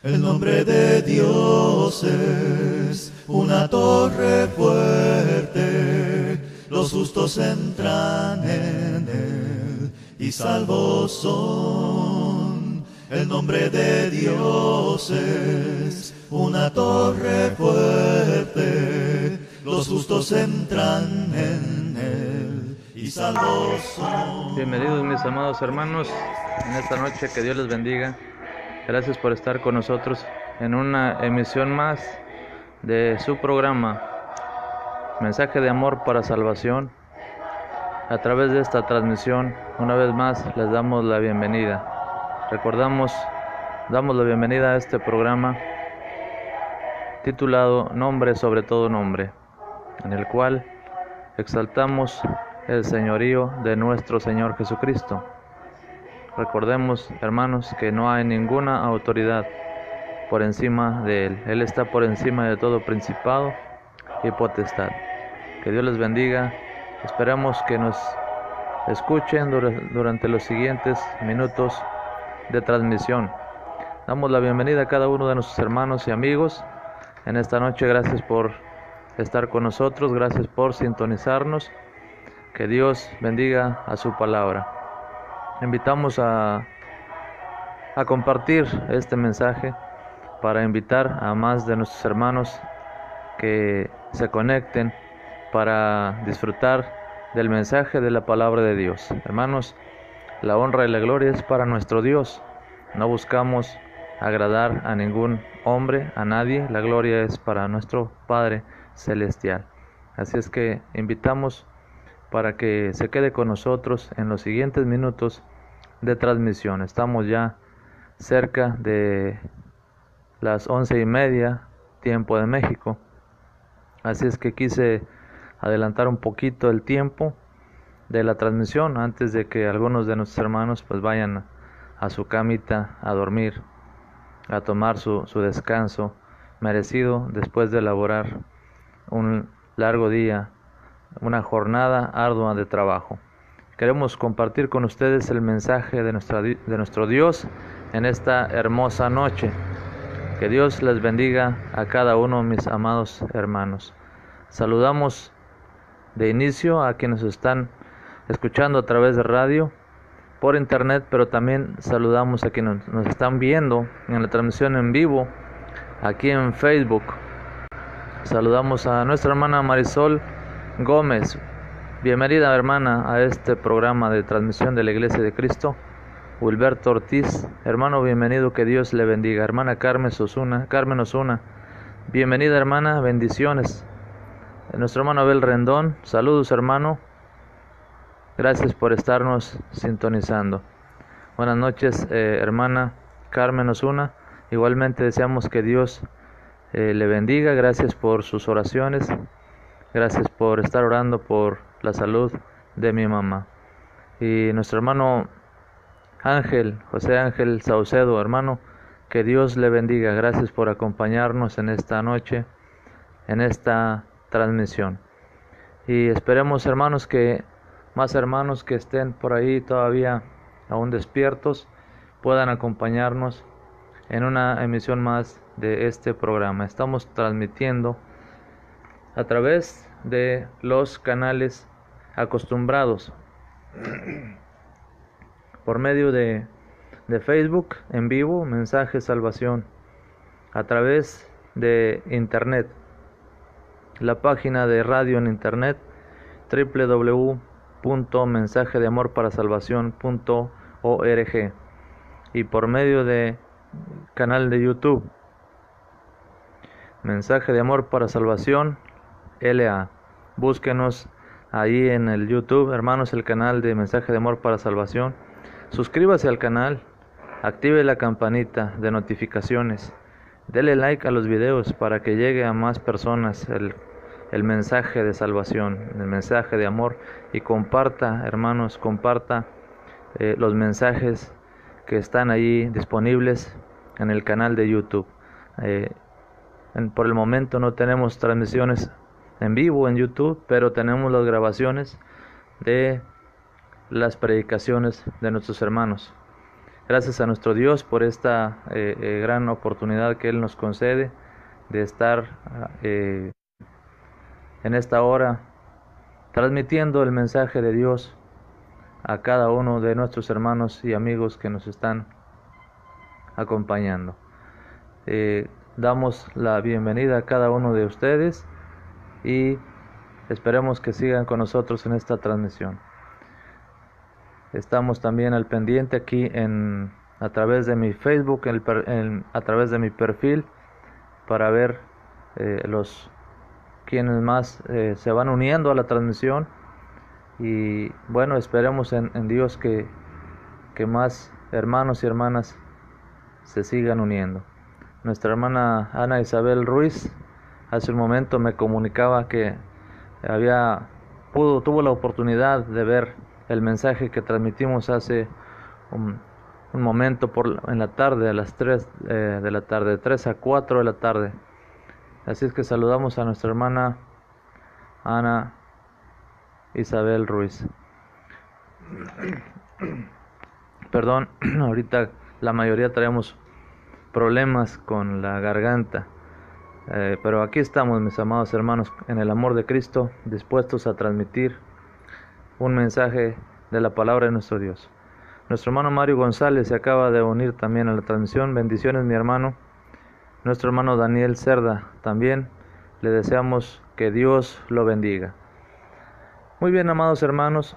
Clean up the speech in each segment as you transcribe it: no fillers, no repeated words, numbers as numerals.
El nombre de Dios es una torre fuerte, los justos entran en él y salvos son. El nombre de Dios es una torre fuerte, los justos entran en él y salvos son. Bienvenidos mis amados hermanos, en esta noche que Dios les bendiga. Gracias por estar con nosotros en una emisión más de su programa Mensaje de Amor para Salvación. A través de esta transmisión, una vez más les damos la bienvenida. Damos la bienvenida a este programa titulado Nombre sobre todo nombre, en el cual exaltamos el señorío de nuestro Señor Jesucristo. Recordemos, hermanos, que no hay ninguna autoridad por encima de Él. Él está por encima de todo principado y potestad. Que Dios les bendiga. Esperamos que nos escuchen durante los siguientes minutos de transmisión. Damos la bienvenida a cada uno de nuestros hermanos y amigos en esta noche. Gracias por estar con nosotros. Gracias por sintonizarnos. Que Dios bendiga a su palabra. Invitamos a compartir este mensaje para invitar a más de nuestros hermanos que se conecten para disfrutar del mensaje de la palabra de Dios. Hermanos, la honra y la gloria es para nuestro Dios. No buscamos agradar a ningún hombre, a nadie. La gloria es para nuestro Padre Celestial. Así es que invitamos para que se quede con nosotros en los siguientes minutos de transmisión. Estamos ya cerca de las 11:30 tiempo de México, así es que quise adelantar un poquito el tiempo de la transmisión antes de que algunos de nuestros hermanos pues vayan a su camita a dormir, a tomar su descanso merecido después de elaborar un largo día, una jornada ardua de trabajo. Queremos compartir con ustedes el mensaje de nuestro Dios en esta hermosa noche. Que Dios les bendiga a cada uno, mis amados hermanos. Saludamos de inicio a quienes están escuchando a través de radio, por internet, pero también saludamos a quienes nos están viendo en la transmisión en vivo, aquí en Facebook. Saludamos a nuestra hermana Marisol Gómez. Bienvenida, hermana, a este programa de transmisión de la Iglesia de Cristo. Wilberto Ortiz, hermano, bienvenido, que Dios le bendiga. Hermana Carmen Osuna, bienvenida, hermana, bendiciones. Nuestro hermano Abel Rendón, saludos, hermano. Gracias por estarnos sintonizando. Buenas noches, hermana Carmen Osuna. Igualmente deseamos que Dios le bendiga. Gracias por sus oraciones. Gracias por estar orando por la salud de mi mamá. Y nuestro hermano José Ángel Saucedo, hermano, que Dios le bendiga. Gracias por acompañarnos en esta noche, en esta transmisión. Y esperemos, hermanos, que más hermanos que estén por ahí todavía aún despiertos puedan acompañarnos en una emisión más de este programa. Estamos transmitiendo a través de los canales acostumbrados, por medio de Facebook en vivo, Mensaje Salvación, a través de internet, la página de radio en internet www.mensajedeamorparasalvacion.org, y por medio de canal de YouTube, Mensaje de Amor para Salvación LA. Búsquenos ahí en el YouTube, hermanos, el canal de Mensaje de Amor para Salvación. Suscríbase al canal, active la campanita de notificaciones, dele like a los videos para que llegue a más personas el mensaje de salvación, el mensaje de amor, y comparta, hermanos, los mensajes que están ahí disponibles en el canal de YouTube. Por el momento no tenemos transmisiones en vivo en YouTube, pero tenemos las grabaciones de las predicaciones de nuestros hermanos. Gracias a nuestro Dios por esta gran oportunidad que Él nos concede de estar en esta hora transmitiendo el mensaje de Dios a cada uno de nuestros hermanos y amigos que nos están acompañando. Damos la bienvenida a cada uno de ustedes y esperemos que sigan con nosotros en esta transmisión. Estamos también al pendiente aquí a través de mi Facebook, a través de mi perfil, para ver quienes más se van uniendo a la transmisión. Y bueno, esperemos en Dios que más hermanos y hermanas se sigan uniendo. Nuestra hermana Ana Isabel Ruiz hace un momento me comunicaba que tuvo la oportunidad de ver el mensaje que transmitimos hace un momento en la tarde, a las 3 de la tarde, de 3 a 4 de la tarde. Así es que saludamos a nuestra hermana Ana Isabel Ruiz. Perdón, ahorita la mayoría traemos problemas con la garganta, pero aquí estamos, mis amados hermanos, en el amor de Cristo, dispuestos a transmitir un mensaje de la palabra de nuestro Dios. Nuestro hermano Mario González se acaba de unir también a la transmisión. Bendiciones, mi hermano. Nuestro hermano Daniel Cerda también, le deseamos que Dios lo bendiga. Muy bien, amados hermanos,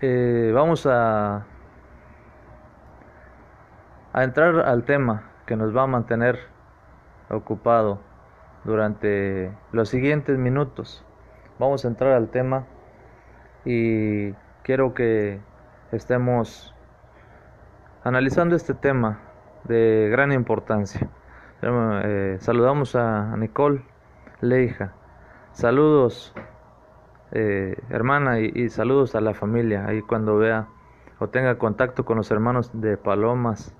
vamos a entrar al tema que nos va a mantener ocupado durante los siguientes minutos. Vamos a entrar al tema y quiero que estemos analizando este tema de gran importancia. Saludamos a Nicole Leija. Saludos, hermana, y saludos a la familia. Ahí cuando vea o tenga contacto con los hermanos de Palomas,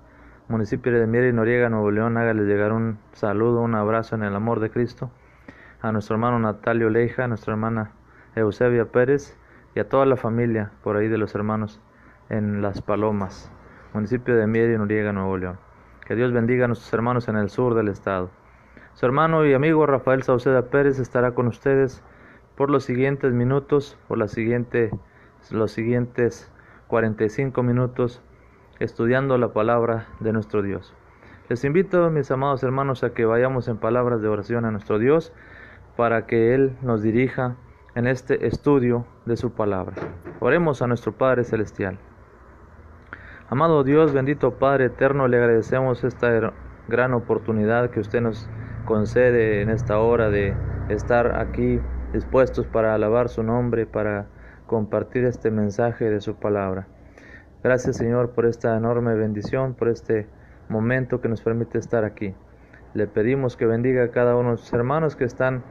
municipio de Mier y Noriega, Nuevo León, hágales llegar un saludo, un abrazo en el amor de Cristo. A nuestro hermano Natalio Leija, a nuestra hermana Eusebia Pérez y a toda la familia por ahí de los hermanos en Las Palomas, municipio de Mier y Noriega, Nuevo León. Que Dios bendiga a nuestros hermanos en el sur del estado. Su hermano y amigo Rafael Sauceda Pérez estará con ustedes por los siguientes minutos, los siguientes 45 minutos, estudiando la palabra de nuestro Dios. Les invito, mis amados hermanos, a que vayamos en palabras de oración a nuestro Dios para que Él nos dirija en este estudio de su palabra. Oremos a nuestro Padre Celestial. Amado Dios, bendito Padre eterno, le agradecemos esta gran oportunidad que usted nos concede en esta hora de estar aquí dispuestos para alabar su nombre, para compartir este mensaje de su palabra. Gracias, Señor, por esta enorme bendición, por este momento que nos permite estar aquí. Le pedimos que bendiga a cada uno de sus hermanos que están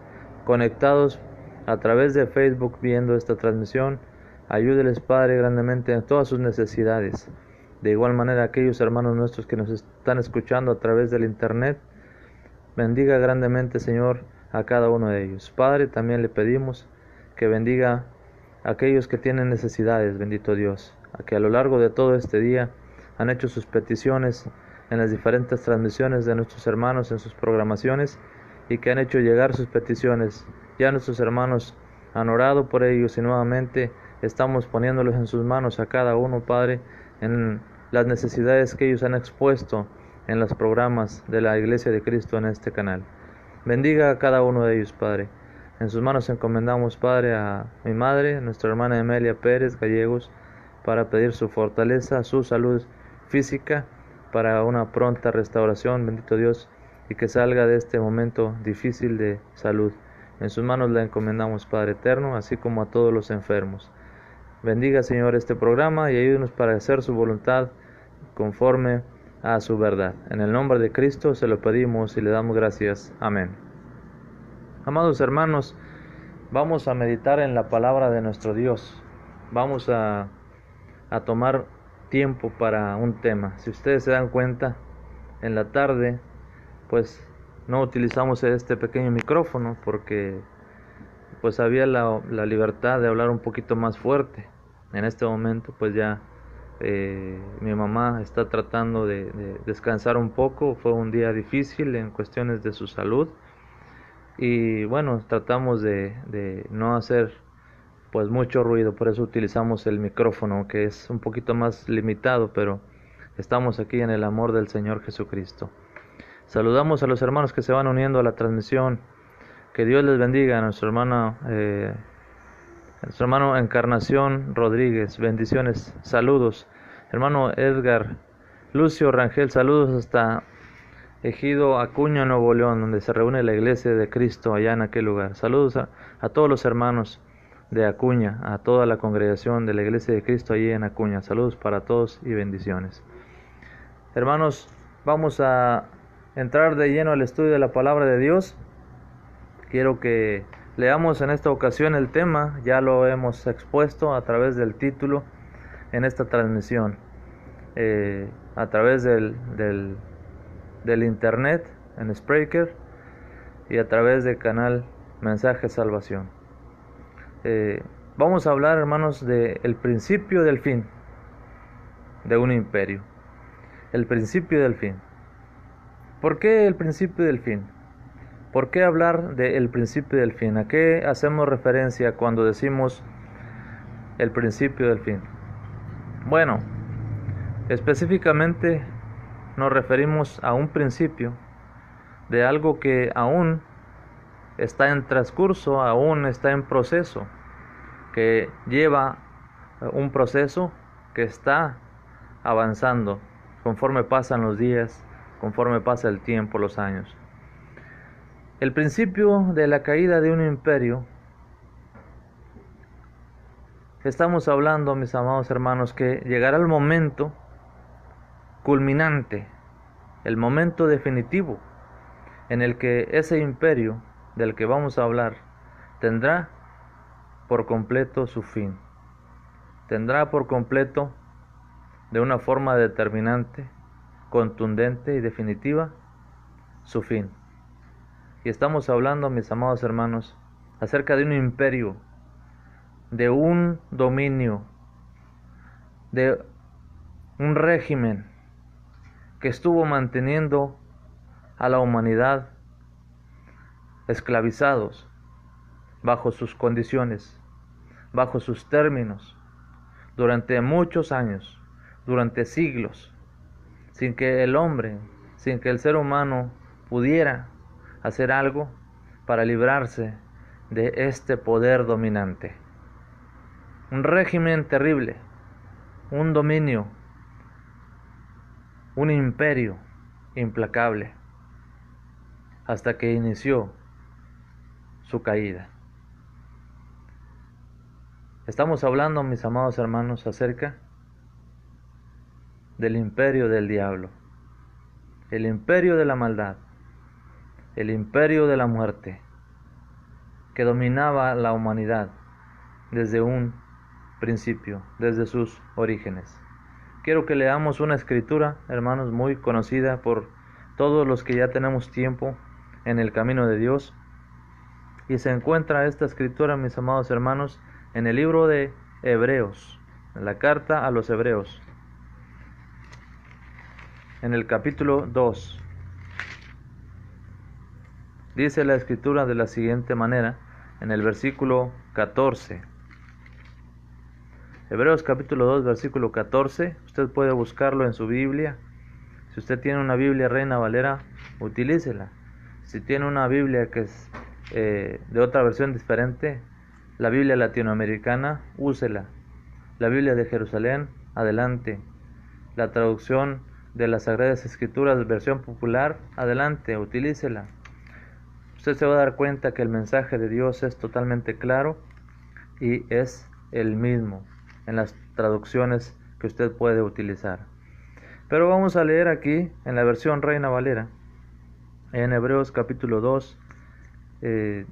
conectados a través de Facebook viendo esta transmisión. Ayúdeles, Padre, grandemente en todas sus necesidades. De igual manera, aquellos hermanos nuestros que nos están escuchando a través del internet, bendiga grandemente, Señor, a cada uno de ellos. Padre, también le pedimos que bendiga a aquellos que tienen necesidades, bendito Dios, a que a lo largo de todo este día han hecho sus peticiones en las diferentes transmisiones de nuestros hermanos en sus programaciones y que han hecho llegar sus peticiones. Ya nuestros hermanos han orado por ellos y nuevamente estamos poniéndolos en sus manos a cada uno, Padre, en las necesidades que ellos han expuesto en los programas de la Iglesia de Cristo en este canal. Bendiga a cada uno de ellos, Padre. En sus manos encomendamos, Padre, a mi madre, a nuestra hermana Emelia Pérez Gallegos, para pedir su fortaleza, su salud física, para una pronta restauración, bendito Dios, y que salga de este momento difícil de salud. En sus manos la encomendamos, Padre eterno, así como a todos los enfermos. Bendiga, Señor, este programa y ayúdenos para hacer su voluntad conforme a su verdad. En el nombre de Cristo se lo pedimos y le damos gracias. Amén. Amados hermanos, vamos a meditar en la palabra de nuestro Dios. Vamos a tomar tiempo para un tema. Si ustedes se dan cuenta, en la tarde, pues no utilizamos este pequeño micrófono porque pues había la libertad de hablar un poquito más fuerte. En este momento pues ya Mi mamá está tratando de descansar un poco. Fue un día difícil en cuestiones de su salud. Y bueno, tratamos de no hacer pues mucho ruido, por eso utilizamos el micrófono, que es un poquito más limitado, pero estamos aquí en el amor del Señor Jesucristo. Saludamos a los hermanos que se van uniendo a la transmisión. Que Dios les bendiga. A nuestro hermano Encarnación Rodríguez, bendiciones, saludos. Hermano Edgar Lucio Rangel, saludos hasta Ejido Acuña, Nuevo León, donde se reúne la iglesia de Cristo allá en aquel lugar. Saludos a todos los hermanos de Acuña, a toda la congregación de la iglesia de Cristo allí en Acuña. Saludos para todos y bendiciones. Hermanos, vamos a entrar de lleno al estudio de la palabra de Dios. Quiero que leamos en esta ocasión el tema, ya lo hemos expuesto a través del título en esta transmisión, a través del internet, en Spreaker, y a través del canal Mensaje Salvación. Vamos a hablar, hermanos, del principio del fin de un imperio. El principio del fin. ¿Por qué el principio del fin? ¿Por qué hablar del principio del fin? ¿A qué hacemos referencia cuando decimos el principio del fin? Bueno, específicamente nos referimos a un principio de algo que aún está en transcurso, aún está en proceso, que lleva un proceso que está avanzando conforme pasan los días, conforme pasa el tiempo, los años. El principio de la caída de un imperio, estamos hablando, mis amados hermanos, que llegará el momento culminante, el momento definitivo, en el que ese imperio del que vamos a hablar tendrá por completo su fin. Tendrá por completo, de una forma determinante, contundente y definitiva, su fin. Y estamos hablando, mis amados hermanos, acerca de un imperio, de un dominio, de un régimen que estuvo manteniendo a la humanidad esclavizados bajo sus condiciones, bajo sus términos, durante muchos años, durante siglos, sin que el hombre, sin que el ser humano pudiera hacer algo para librarse de este poder dominante. Un régimen terrible, un dominio, un imperio implacable, hasta que inició su caída. Estamos hablando, mis amados hermanos, acerca del imperio del diablo, el imperio de la maldad, el imperio de la muerte, que dominaba la humanidad desde un principio, desde sus orígenes. Quiero que leamos una escritura, hermanos, muy conocida por todos los que ya tenemos tiempo en el camino de Dios. Y se encuentra esta escritura, mis amados hermanos, en el libro de Hebreos, en la carta a los Hebreos, en el capítulo 2. Dice la escritura de la siguiente manera, en el versículo 14. Hebreos capítulo 2, versículo 14. Usted puede buscarlo en su Biblia. Si usted tiene una Biblia Reina Valera, utilícela. Si tiene una Biblia que es de otra versión diferente, la Biblia latinoamericana, úsela. La Biblia de Jerusalén, adelante. La traducción de las Sagradas Escrituras, versión popular, adelante, utilícela. Usted se va a dar cuenta que el mensaje de Dios es totalmente claro y es el mismo en las traducciones que usted puede utilizar. Pero vamos a leer aquí en la versión Reina Valera, en Hebreos capítulo 2,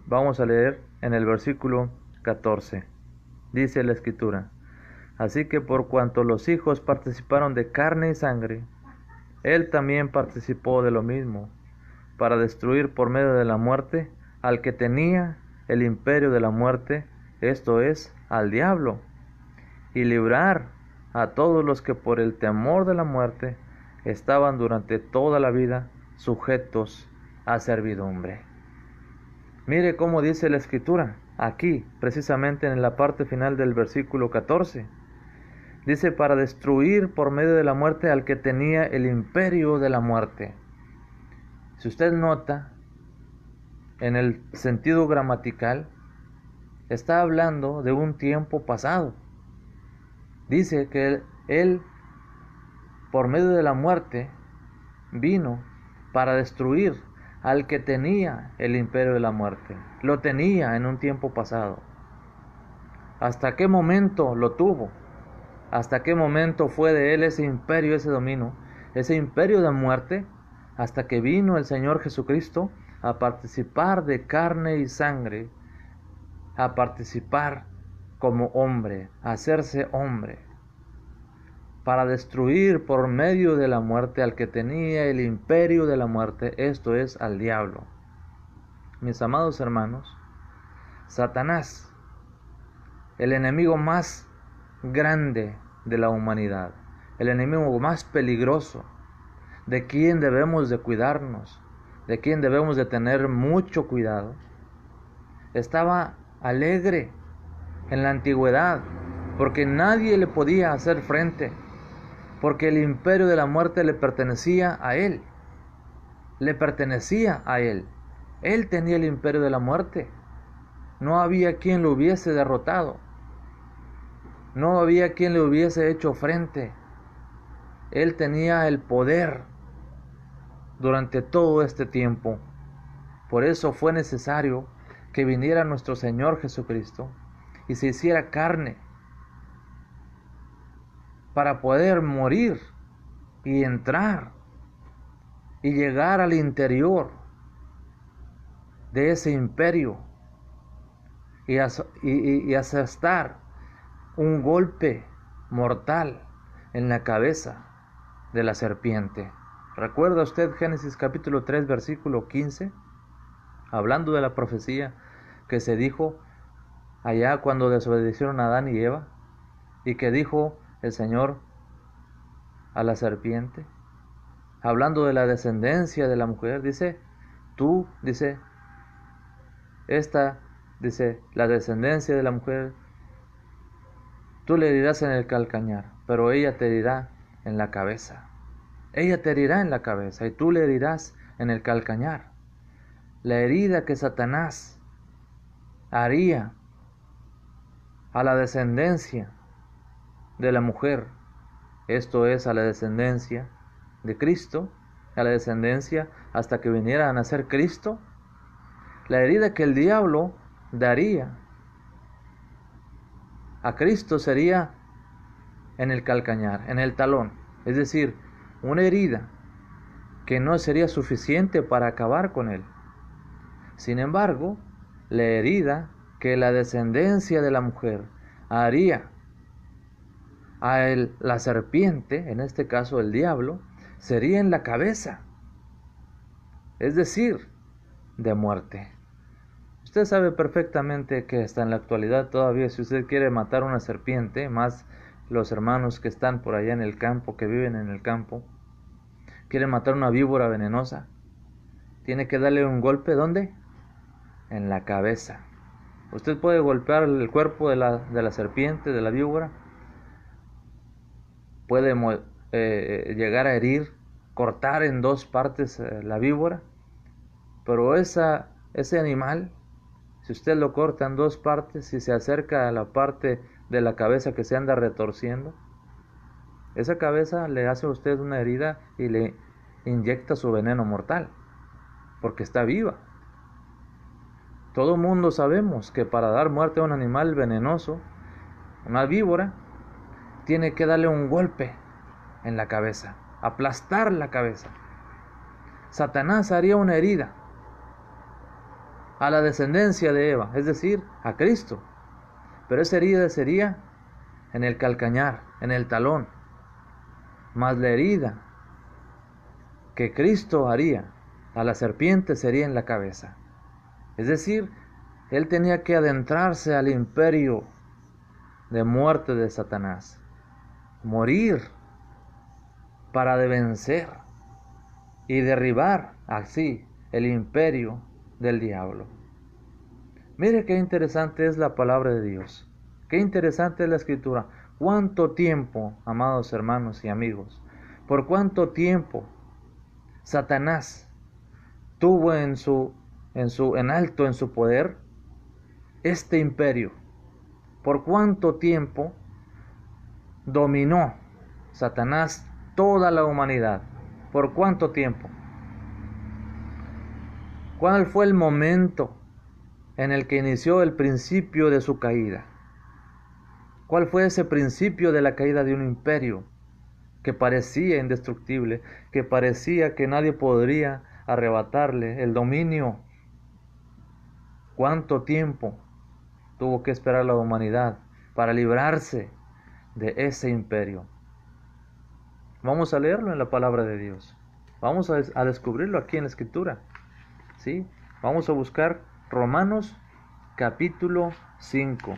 vamos a leer en el versículo 14. Dice la escritura: así que por cuanto los hijos participaron de carne y sangre, él también participó de lo mismo, para destruir por medio de la muerte al que tenía el imperio de la muerte, esto es, al diablo, y librar a todos los que por el temor de la muerte estaban durante toda la vida sujetos a servidumbre. Mire cómo dice la Escritura, aquí, precisamente en la parte final del versículo 14. Dice, para destruir por medio de la muerte al que tenía el imperio de la muerte. Si usted nota, en el sentido gramatical, está hablando de un tiempo pasado. Dice que él, por medio de la muerte, vino para destruir al que tenía el imperio de la muerte. Lo tenía en un tiempo pasado. ¿Hasta qué momento lo tuvo? ¿Hasta qué momento fue de él ese imperio, ese dominio, ese imperio de muerte? Hasta que vino el Señor Jesucristo a participar de carne y sangre, a participar como hombre, a hacerse hombre, para destruir por medio de la muerte al que tenía el imperio de la muerte, esto es, al diablo. Mis amados hermanos, Satanás, el enemigo más grande de la humanidad, el enemigo más peligroso, de quien debemos de cuidarnos, de quien debemos de tener mucho cuidado, estaba alegre en la antigüedad, porque nadie le podía hacer frente, porque el imperio de la muerte le pertenecía a él, él tenía el imperio de la muerte, no había quien lo hubiese derrotado, no había quien le hubiese hecho frente, él tenía el poder durante todo este tiempo. Por eso fue necesario que viniera nuestro Señor Jesucristo y se hiciera carne para poder morir y entrar y llegar al interior de ese imperio y asestar un golpe mortal en la cabeza de la serpiente. ¿Recuerda usted Génesis capítulo 3 versículo 15? Hablando de la profecía que se dijo allá cuando desobedecieron a Adán y Eva, y que dijo el Señor a la serpiente, hablando de la descendencia de la mujer, dice, la descendencia de la mujer, tú le herirás en el calcañar, pero ella te herirá en la cabeza. Ella te herirá en la cabeza y tú le herirás en el calcañar. La herida que Satanás haría a la descendencia de la mujer, esto es, a la descendencia de Cristo, a la descendencia hasta que viniera a nacer Cristo, la herida que el diablo daría a Cristo sería en el calcañar, en el talón, es decir, una herida que no sería suficiente para acabar con él. Sin embargo, la herida que la descendencia de la mujer haría a la serpiente, en este caso el diablo, sería en la cabeza, es decir, de muerte. Usted sabe perfectamente que hasta en la actualidad todavía, si usted quiere matar una serpiente, más los hermanos que están por allá en el campo, que viven en el campo, quieren matar una víbora venenosa, tiene que darle un golpe, ¿dónde? En la cabeza. Usted puede golpear el cuerpo de la serpiente, de la víbora, puede llegar a herir, cortar en dos partes la víbora, pero ese animal, si usted lo corta en dos partes, si se acerca a la parte de la cabeza que se anda retorciendo, esa cabeza le hace a usted una herida y le inyecta su veneno mortal, porque está viva. Todo mundo sabemos que para dar muerte a un animal venenoso, una víbora, tiene que darle un golpe en la cabeza, aplastar la cabeza. Satanás haría una herida a la descendencia de Eva, es decir, a Cristo, pero esa herida sería en el calcañar, en el talón, más la herida que Cristo haría a la serpiente sería en la cabeza. Es decir, él tenía que adentrarse al imperio de muerte de Satanás. morir para vencer y derribar así el imperio del diablo. Mire qué interesante es la palabra de Dios, qué interesante es la Escritura. ¿Cuánto tiempo, amados hermanos y amigos, por cuánto tiempo Satanás tuvo en alto en su poder este imperio? ¿Por cuánto tiempo dominó Satanás toda la humanidad? ¿Por cuánto tiempo? ¿Cuál fue el momento en el que inició el principio de su caída? ¿Cuál fue ese principio de la caída de un imperio que parecía indestructible, que parecía que nadie podría arrebatarle el dominio? ¿Cuánto tiempo tuvo que esperar la humanidad para librarse de ese imperio? Vamos a leerlo en la palabra de Dios. Vamos a descubrirlo aquí en la Escritura. ¿Sí? Vamos a buscar Romanos capítulo 5.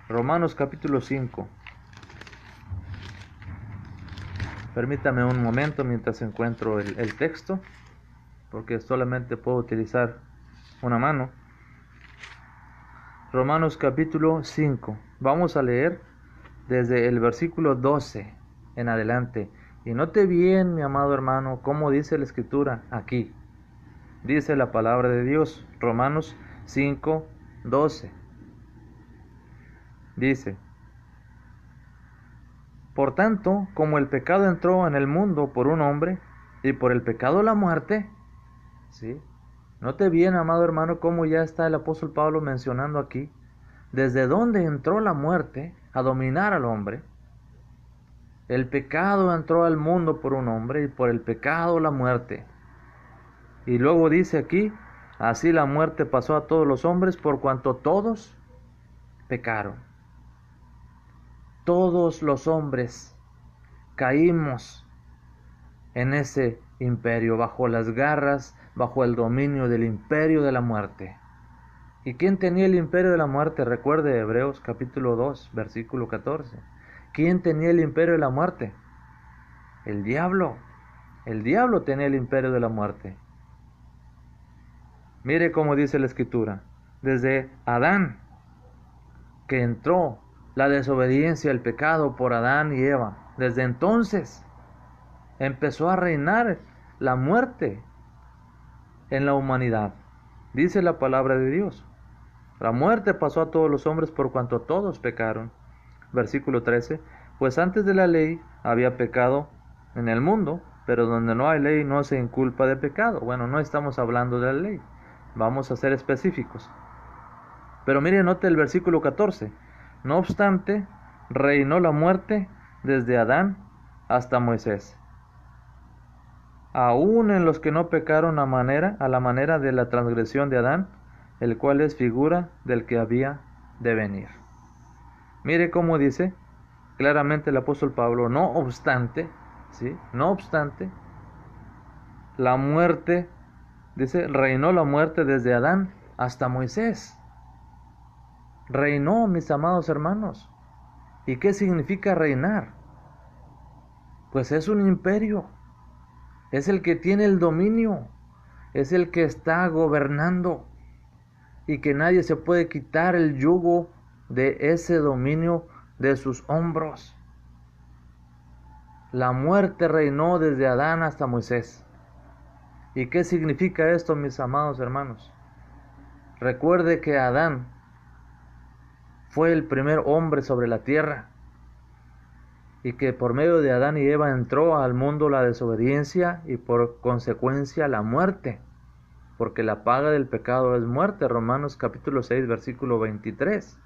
Romanos capítulo 5. Permítame un momento mientras encuentro el texto, porque solamente puedo utilizar una mano. Romanos capítulo 5. Vamos a leer desde el versículo 12 en adelante. Y note bien, mi amado hermano, cómo dice la Escritura aquí. Dice la palabra de Dios, Romanos 5, 12. Dice: por tanto, como el pecado entró en el mundo por un hombre, y por el pecado la muerte, ¿sí? Note bien, amado hermano, cómo ya está el apóstol Pablo mencionando aquí, desde dónde entró la muerte a dominar al hombre. El pecado entró al mundo por un hombre, y por el pecado la muerte. Y luego dice aquí, así la muerte pasó a todos los hombres por cuanto todos pecaron. Todos los hombres caímos en ese imperio, bajo las garras, bajo el dominio del imperio de la muerte. ¿Y quién tenía el imperio de la muerte? Recuerde Hebreos capítulo 2, versículo 14. ¿Quién tenía el imperio de la muerte? El diablo. El diablo tenía el imperio de la muerte. Mire cómo dice la Escritura. Desde Adán, que entró la desobediencia, el pecado por Adán y Eva, desde entonces empezó a reinar la muerte en la humanidad. Dice la palabra de Dios: la muerte pasó a todos los hombres por cuanto todos pecaron. Versículo 13: pues antes de la ley había pecado en el mundo, pero donde no hay ley no se inculpa de pecado. Bueno, no estamos hablando de la ley, vamos a ser específicos. Pero mire, note el versículo 14: no obstante, reinó la muerte desde Adán hasta Moisés, aún en los que no pecaron a la manera de la transgresión de Adán, el cual es figura del que había de venir. Mire cómo dice claramente el apóstol Pablo: no obstante, ¿sí? No obstante, la muerte, dice, reinó la muerte desde Adán hasta Moisés. Reinó, mis amados hermanos. ¿Y qué significa reinar? Pues es un imperio. Es el que tiene el dominio. Es el que está gobernando. Y que nadie se puede quitar el yugo de ese dominio de sus hombros. La muerte reinó desde Adán hasta Moisés. ¿Y qué significa esto, mis amados hermanos? Recuerde que Adán fue el primer hombre sobre la tierra, y que por medio de Adán y Eva entró al mundo la desobediencia y por consecuencia la muerte, porque la paga del pecado es muerte. Romanos capítulo 6, versículo 23.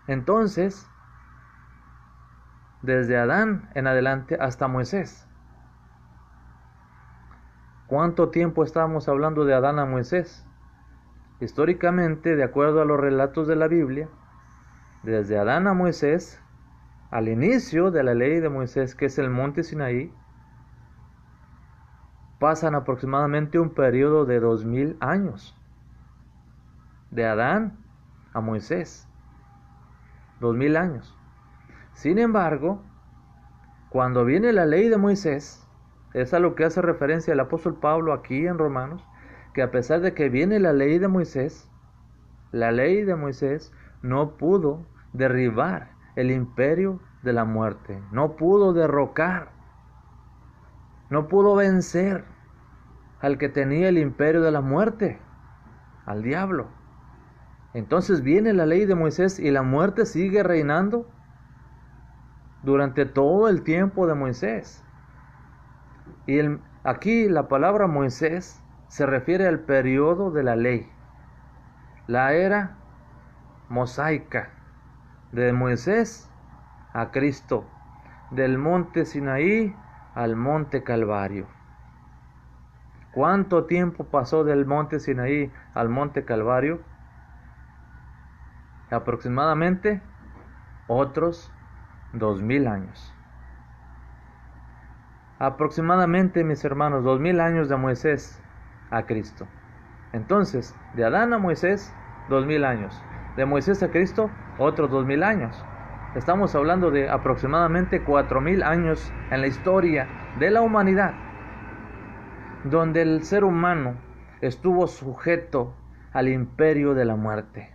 Entonces, desde Adán en adelante hasta Moisés. ¿Cuánto tiempo estábamos hablando de Adán a Moisés? Históricamente, de acuerdo a los relatos de la Biblia, desde Adán a Moisés, al inicio de la ley de Moisés, que es el monte Sinaí, pasan aproximadamente un periodo de 2000 años. De Adán a Moisés. 2000 años. Sin embargo, cuando viene la ley de Moisés, es a lo que hace referencia el apóstol Pablo aquí en Romanos, que a pesar de que viene la ley de Moisés no pudo derribar el imperio de la muerte, no pudo derrocar, no pudo vencer al que tenía el imperio de la muerte, al diablo. Entonces viene la ley de Moisés y la muerte sigue reinando durante todo el tiempo de Moisés. Y aquí la palabra Moisés se refiere al periodo de la ley, la era mosaica, de Moisés a Cristo, del monte Sinaí al monte Calvario. ¿Cuánto tiempo pasó del monte Sinaí al monte Calvario? Aproximadamente otros 2000 años. Aproximadamente, mis hermanos, 2000 años de Moisés a Cristo. Entonces, de Adán a Moisés, 2000 años. De Moisés a Cristo, otros 2000 años. Estamos hablando de aproximadamente 4000 años en la historia de la humanidad, donde el ser humano estuvo sujeto al imperio de la muerte.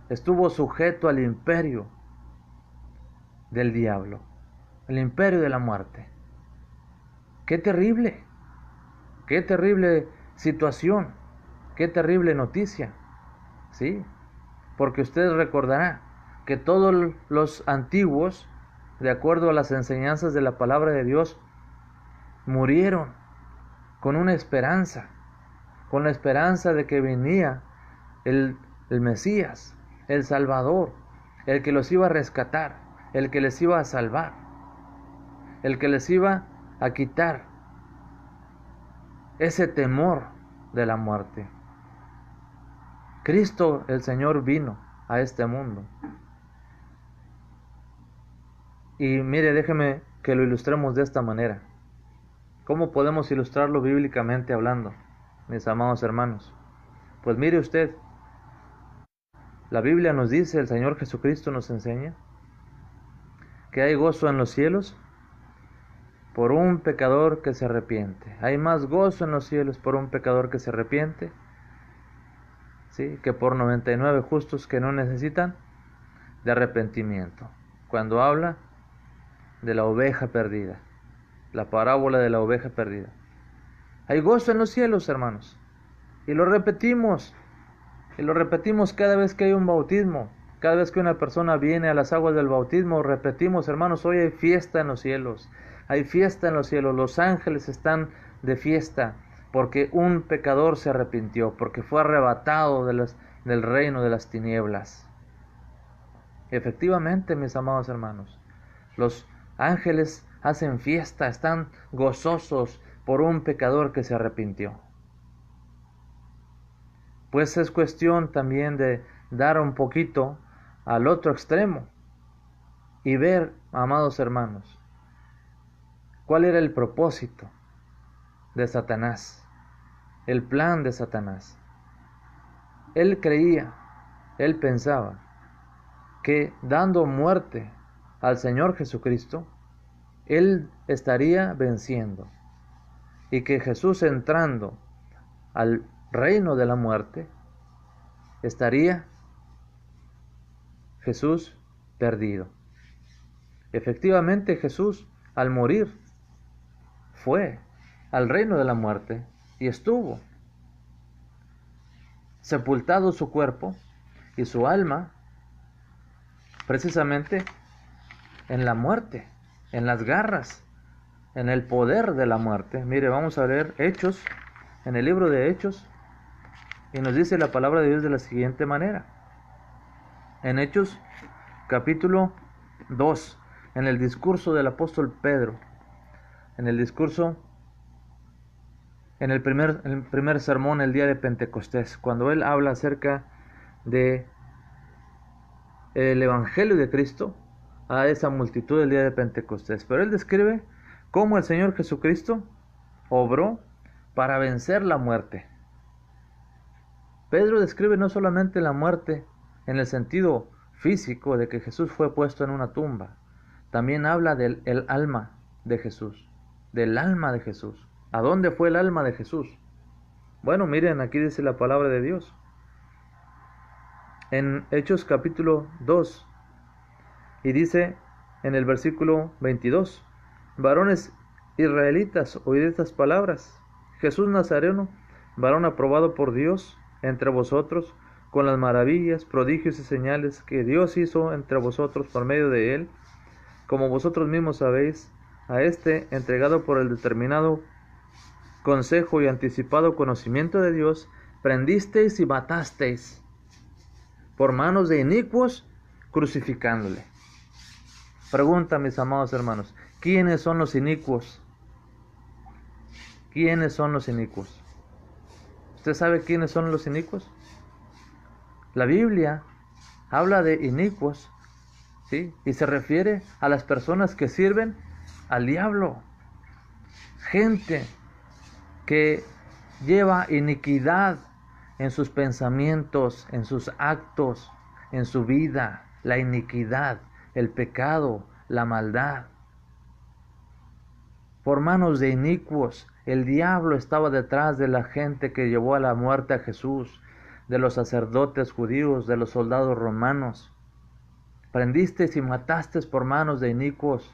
Estuvo sujeto al imperio del diablo, el imperio de la muerte. ¡Qué terrible! ¡Qué terrible situación! ¡Qué terrible noticia! ¿Sí? Porque usted recordará que todos los antiguos, de acuerdo a las enseñanzas de la palabra de Dios, murieron con una esperanza, con la esperanza de que venía el Mesías, el Salvador, el que los iba a rescatar, el que les iba a salvar, el que les iba a quitar ese temor de la muerte. Cristo el Señor vino a este mundo. Y mire, déjeme que lo ilustremos de esta manera. ¿Cómo podemos ilustrarlo bíblicamente hablando, mis amados hermanos? Pues mire usted, la Biblia nos dice, el Señor Jesucristo nos enseña, que hay gozo en los cielos por un pecador que se arrepiente. Hay más gozo en los cielos por un pecador que se arrepiente, ¿sí?, que por 99 justos que no necesitan de arrepentimiento. Cuando habla de la oveja perdida, la parábola de la oveja perdida. Hay gozo en los cielos, hermanos. Y lo repetimos cada vez que hay un bautismo. Cada vez que una persona viene a las aguas del bautismo, repetimos, hermanos, hoy hay fiesta en los cielos. Hay fiesta en los cielos. Los ángeles están de fiesta porque un pecador se arrepintió, porque fue arrebatado del reino de las tinieblas. Efectivamente, mis amados hermanos, los ángeles hacen fiesta, están gozosos por un pecador que se arrepintió. Pues es cuestión también de dar un poquito al otro extremo y ver, amados hermanos, cuál era el propósito de Satanás, el plan de Satanás. Él creía, él pensaba que dando muerte al Señor Jesucristo, él estaría venciendo, y que Jesús entrando al reino de la muerte, estaría Jesús perdido. Efectivamente, Jesús al morir fue al reino de la muerte y estuvo sepultado su cuerpo y su alma precisamente en la muerte, en las garras, en el poder de la muerte. Mire, vamos a leer Hechos, en el libro de Hechos, y nos dice la palabra de Dios de la siguiente manera. En Hechos capítulo 2, en el discurso del apóstol Pedro, en el discurso, en el primer sermón el día de Pentecostés, cuando él habla acerca de el evangelio de Cristo a esa multitud del día de Pentecostés. Pero él describe cómo el Señor Jesucristo obró para vencer la muerte. Pedro describe no solamente la muerte en el sentido físico de que Jesús fue puesto en una tumba. También habla del el alma de Jesús, del alma de Jesús. ¿A dónde fue el alma de Jesús? Bueno, miren, aquí dice la palabra de Dios. En Hechos capítulo 2, y dice en el versículo 22, varones israelitas, oíd estas palabras. Jesús Nazareno, varón aprobado por Dios entre vosotros, con las maravillas, prodigios y señales que Dios hizo entre vosotros por medio de él, como vosotros mismos sabéis, a este entregado por el determinado consejo y anticipado conocimiento de Dios, prendisteis y matasteis por manos de inicuos, crucificándole. Pregunta, mis amados hermanos, ¿quiénes son los inicuos? ¿Quiénes son los inicuos? ¿Usted sabe quiénes son los inicuos? La Biblia habla de inicuos, ¿sí? Y se refiere a las personas que sirven al diablo. Gente que lleva iniquidad en sus pensamientos, en sus actos, en su vida, la iniquidad, el pecado, la maldad. Por manos de inicuos, el diablo estaba detrás de la gente que llevó a la muerte a Jesús, de los sacerdotes judíos, de los soldados romanos. Prendisteis y matasteis por manos de inicuos.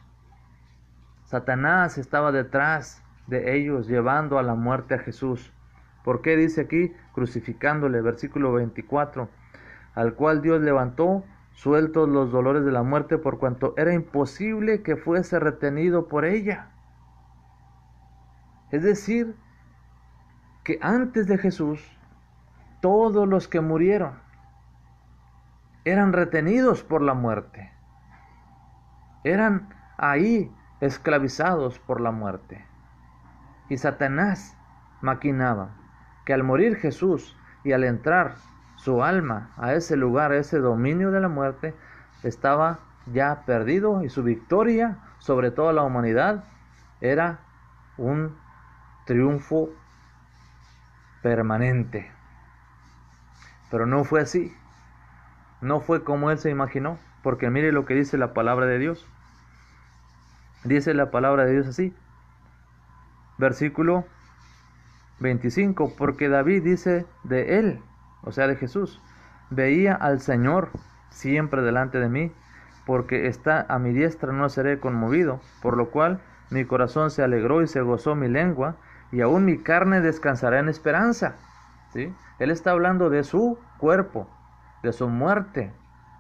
Satanás estaba detrás de ellos, llevando a la muerte a Jesús. ¿Por qué dice aquí? Crucificándole, versículo 24, al cual Dios levantó, sueltos los dolores de la muerte, por cuanto era imposible que fuese retenido por ella. Es decir, que antes de Jesús, todos los que murieron eran retenidos por la muerte. Eran ahí esclavizados por la muerte. Y Satanás maquinaba que al morir Jesús y al entrar su alma a ese lugar, a ese dominio de la muerte, estaba ya perdido y su victoria sobre toda la humanidad era un triunfo permanente. Pero no fue así. No fue como él se imaginó, porque mire lo que dice la palabra de Dios. Dice la palabra de Dios así, versículo 25, porque David dice de él, o sea de Jesús, veía al Señor siempre delante de mí, porque está a mi diestra no seré conmovido, por lo cual mi corazón se alegró y se gozó mi lengua, y aún mi carne descansará en esperanza. ¿Sí? Él está hablando de su cuerpo, de su muerte,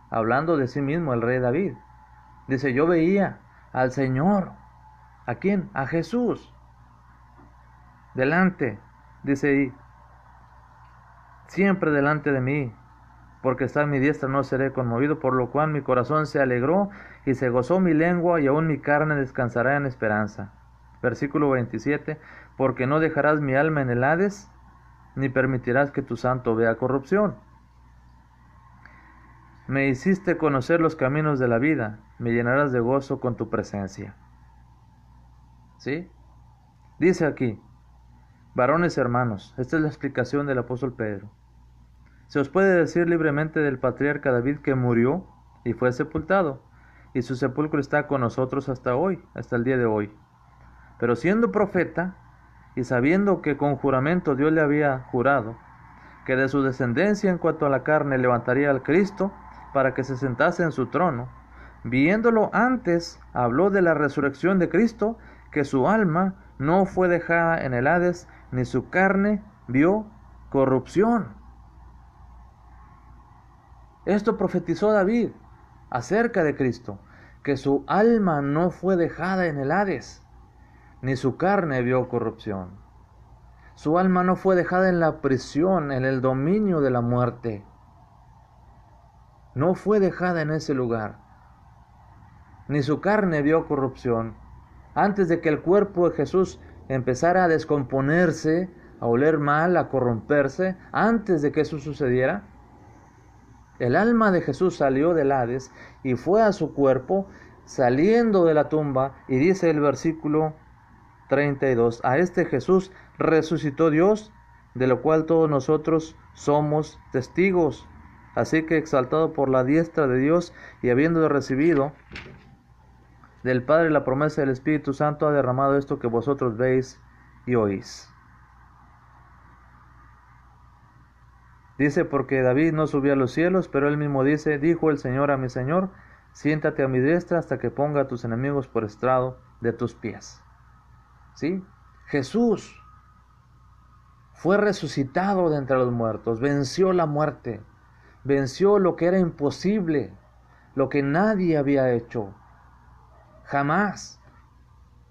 hablando de sí mismo, el rey David. Dice, yo veía al Señor. ¿A quién? A Jesús. Delante, dice ahí, siempre delante de mí, porque está a mi diestra no seré conmovido, por lo cual mi corazón se alegró y se gozó mi lengua, y aún mi carne descansará en esperanza. Versículo 27, porque no dejarás mi alma en el Hades, ni permitirás que tu santo vea corrupción. Me hiciste conocer los caminos de la vida, me llenarás de gozo con tu presencia. ¿Sí? Dice aquí, varones hermanos, esta es la explicación del apóstol Pedro. Se os puede decir libremente del patriarca David que murió y fue sepultado, y su sepulcro está con nosotros hasta hoy, hasta el día de hoy. Pero siendo profeta, y sabiendo que con juramento Dios le había jurado, que de su descendencia en cuanto a la carne levantaría al Cristo, para que se sentase en su trono, viéndolo antes, habló de la resurrección de Cristo, que su alma no fue dejada en el Hades, ni su carne vio corrupción. Esto profetizó David acerca de Cristo, que su alma no fue dejada en el Hades, ni su carne vio corrupción. Su alma no fue dejada en la prisión, en el dominio de la muerte. No fue dejada en ese lugar, ni su carne vio corrupción. Antes de que el cuerpo de Jesús empezara a descomponerse, a oler mal, a corromperse, antes de que eso sucediera, el alma de Jesús salió del Hades y fue a su cuerpo, saliendo de la tumba, y dice el versículo 32, a este Jesús resucitó Dios, de lo cual todos nosotros somos testigos. Así que exaltado por la diestra de Dios y habiendo recibido del Padre la promesa del Espíritu Santo, ha derramado esto que vosotros veis y oís. Dice, porque David no subió a los cielos, pero él mismo dice, dijo el Señor a mi Señor, siéntate a mi diestra hasta que ponga a tus enemigos por estrado de tus pies. ¿Sí? Jesús fue resucitado de entre los muertos, venció la muerte, venció lo que era imposible, lo que nadie había hecho, jamás.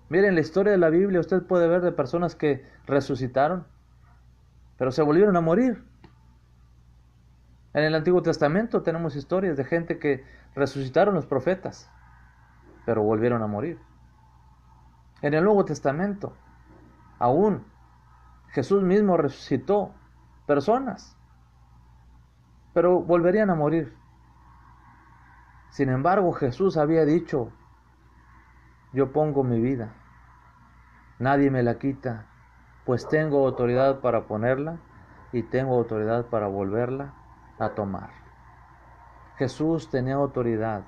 Miren, la historia de la Biblia usted puede ver de personas que resucitaron, pero se volvieron a morir. En el Antiguo Testamento tenemos historias de gente que resucitaron los profetas, pero volvieron a morir. En el Nuevo Testamento, aún Jesús mismo resucitó personas, pero volverían a morir. Sin embargo, Jesús había dicho, yo pongo mi vida, nadie me la quita, pues tengo autoridad para ponerla y tengo autoridad para volverla a tomar. Jesús tenía autoridad,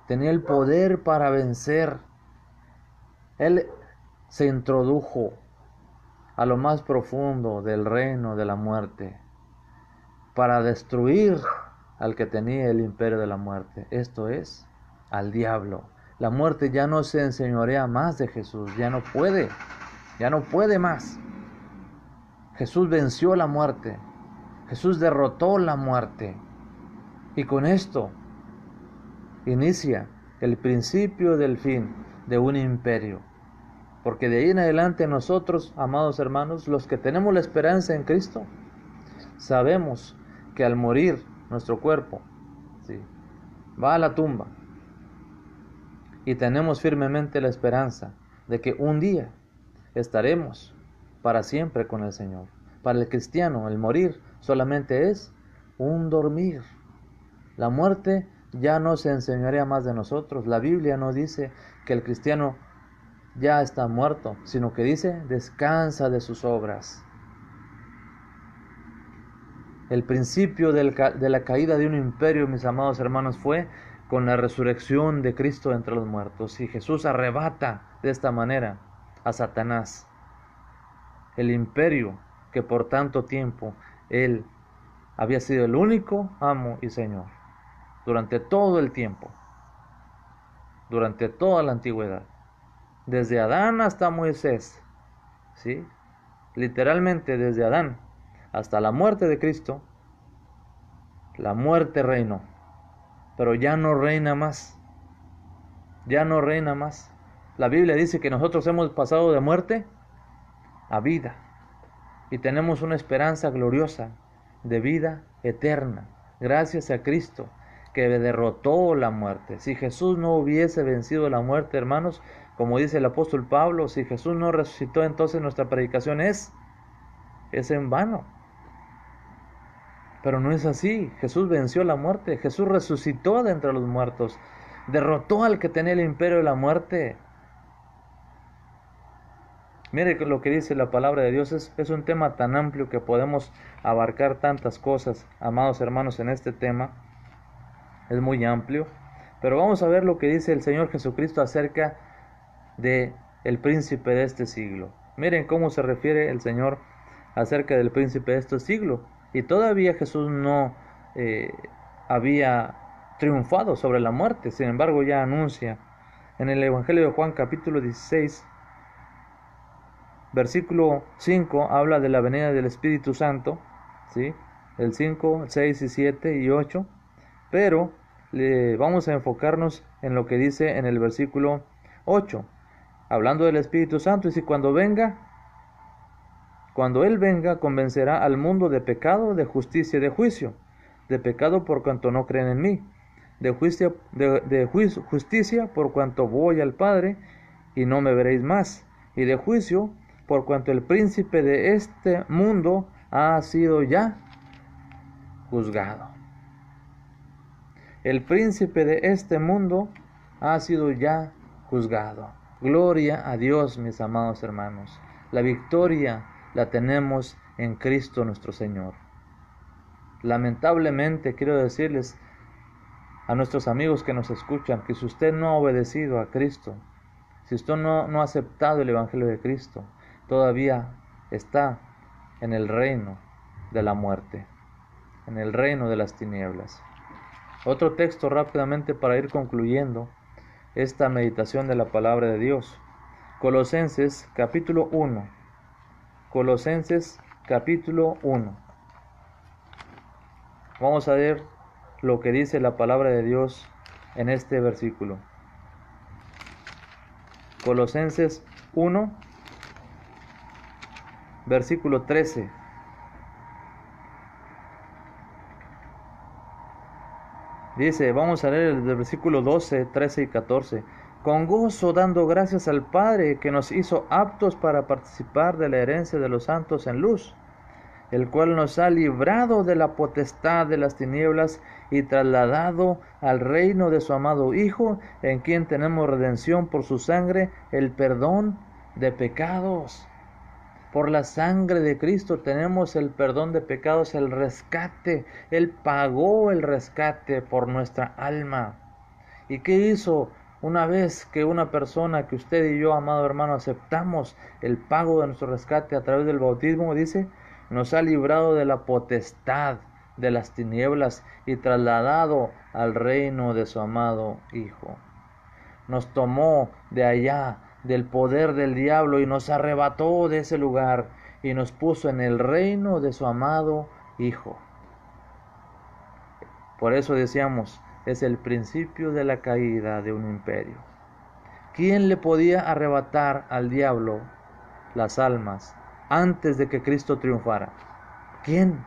tenía el poder para vencer. Él se introdujo a lo más profundo del reino de la muerte para destruir al que tenía el imperio de la muerte, esto es, al diablo. La muerte ya no se enseñorea más de Jesús, ya no puede más. Jesús venció la muerte, Jesús derrotó la muerte, y con esto inicia el principio del fin de un imperio. Porque de ahí en adelante nosotros, amados hermanos, los que tenemos la esperanza en Cristo, sabemos que al morir nuestro cuerpo, ¿sí?, va a la tumba, y tenemos firmemente la esperanza de que un día estaremos para siempre con el Señor. Para el cristiano, el morir solamente es un dormir. La muerte ya no se enseñorea más de nosotros. La Biblia no dice que el cristiano ya está muerto, sino que dice, descansa de sus obras. El principio de la caída de un imperio, mis amados hermanos, fue con la resurrección de Cristo entre los muertos. Y Jesús arrebata de esta manera a Satanás, el imperio que por tanto tiempo él había sido el único amo y señor, durante todo el tiempo, durante toda la antigüedad, desde Adán hasta Moisés, ¿sí?, literalmente desde Adán hasta la muerte de Cristo, la muerte reinó, pero ya no reina más, ya no reina más. La Biblia dice que nosotros hemos pasado de muerte a vida, y tenemos una esperanza gloriosa de vida eterna, gracias a Cristo, que derrotó la muerte. Si Jesús no hubiese vencido la muerte, hermanos, como dice el apóstol Pablo, si Jesús no resucitó, entonces nuestra predicación es en vano. Pero no es así. Jesús venció la muerte, Jesús resucitó de entre los muertos, derrotó al que tenía el imperio de la muerte. Mire lo que dice la palabra de Dios, es un tema tan amplio que podemos abarcar tantas cosas, amados hermanos, en este tema. Es muy amplio, pero vamos a ver lo que dice el Señor Jesucristo acerca de el príncipe de este siglo. Miren cómo se refiere el Señor acerca del príncipe de este siglo. Y todavía Jesús no había triunfado sobre la muerte, sin embargo ya anuncia en el Evangelio de Juan capítulo 16, versículo 5, habla de la venida del Espíritu Santo, ¿sí?, el 5, 6 y 7 y 8, pero vamos a enfocarnos en lo que dice en el versículo 8, hablando del Espíritu Santo. Y si cuando Él venga, convencerá al mundo de pecado, de justicia y de juicio. De pecado por cuanto no creen en mí, de justicia por cuanto voy al Padre y no me veréis más, y de juicio por cuanto el príncipe de este mundo ha sido ya juzgado. El príncipe de este mundo ha sido ya juzgado. Gloria a Dios, mis amados hermanos. La victoria la tenemos en Cristo nuestro Señor. Lamentablemente quiero decirles a nuestros amigos que nos escuchan que si usted no ha obedecido a Cristo, si usted no ha aceptado el Evangelio de Cristo, todavía está en el reino de la muerte, en el reino de las tinieblas. Otro texto rápidamente para ir concluyendo esta meditación de la palabra de Dios. Colosenses capítulo 1. Colosenses capítulo 1. Vamos a ver lo que dice la palabra de Dios en este versículo. Colosenses 1, versículo 13. Dice, vamos a leer el versículo 12, 13 y 14. Con gozo dando gracias al Padre que nos hizo aptos para participar de la herencia de los santos en luz, el cual nos ha librado de la potestad de las tinieblas y trasladado al reino de su amado Hijo, en quien tenemos redención por su sangre, el perdón de pecados. Por la sangre de Cristo tenemos el perdón de pecados, el rescate. Él pagó el rescate por nuestra alma. ¿Y qué hizo? Una vez que una persona, que usted y yo, amado hermano, aceptamos el pago de nuestro rescate a través del bautismo, dice, nos ha librado de la potestad de las tinieblas y trasladado al reino de su amado Hijo. Nos tomó de allá, del poder del diablo, y nos arrebató de ese lugar y nos puso en el reino de su amado Hijo. Por eso decíamos, es el principio de la caída de un imperio. ¿Quién le podía arrebatar al diablo las almas antes de que Cristo triunfara? ¿Quién?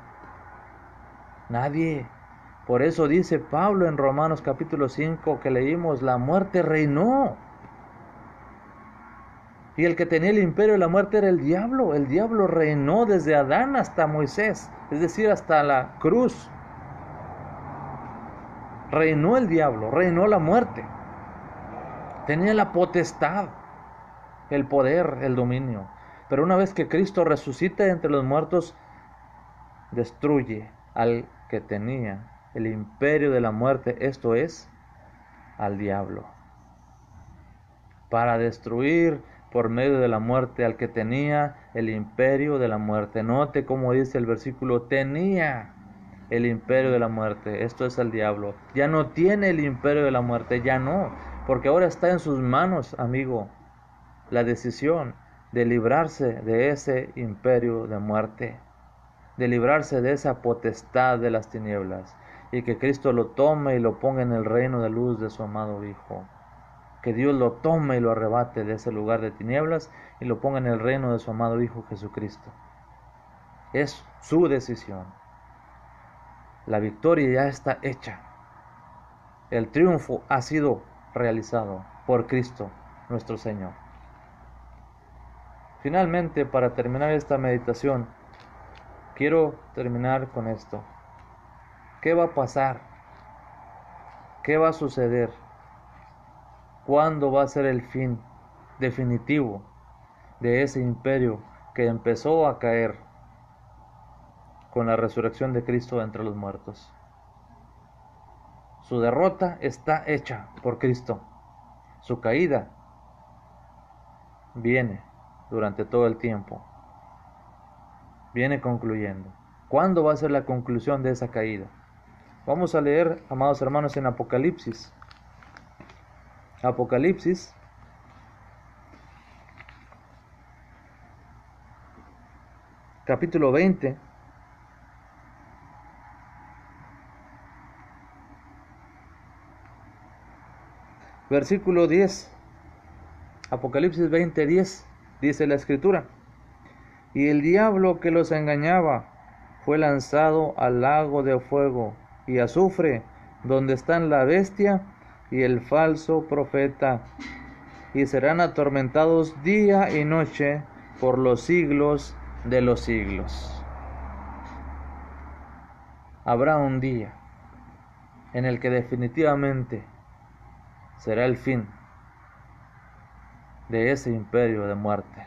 Nadie. Por eso dice Pablo en Romanos capítulo 5 que leímos, la muerte reinó. Y el que tenía el imperio de la muerte era el diablo. El diablo reinó desde Adán hasta Moisés, es decir, hasta la cruz. Reinó el diablo, reinó la muerte. Tenía la potestad, el poder, el dominio. Pero una vez que Cristo resucita entre los muertos, destruye al que tenía el imperio de la muerte, esto es, al diablo. Para destruir por medio de la muerte al que tenía el imperio de la muerte. Note cómo dice el versículo, tenía el imperio de la muerte, esto es el diablo. Ya no tiene el imperio de la muerte, ya no, porque ahora está en sus manos, amigo, la decisión de librarse de ese imperio de muerte, de librarse de esa potestad de las tinieblas, y que Cristo lo tome y lo ponga en el reino de luz de su amado Hijo. Que Dios lo tome y lo arrebate de ese lugar de tinieblas y lo ponga en el reino de su amado Hijo Jesucristo. Es su decisión. La victoria ya está hecha. El triunfo ha sido realizado por Cristo nuestro Señor. Finalmente, para terminar esta meditación, quiero terminar con esto. ¿Qué va a pasar? ¿Qué va a suceder? ¿Cuándo va a ser el fin definitivo de ese imperio que empezó a caer con la resurrección de Cristo entre los muertos? Su derrota está hecha por Cristo. Su caída viene durante todo el tiempo. Viene concluyendo. ¿Cuándo va a ser la conclusión de esa caída? Vamos a leer, amados hermanos, en Apocalipsis. Apocalipsis capítulo 20 versículo 10. Apocalipsis 20:10 dice la escritura, y el diablo que los engañaba fue lanzado al lago de fuego y azufre, donde están la bestia y el falso profeta, y serán atormentados día y noche por los siglos de los siglos. Habrá un día en el que definitivamente será el fin de ese imperio de muerte.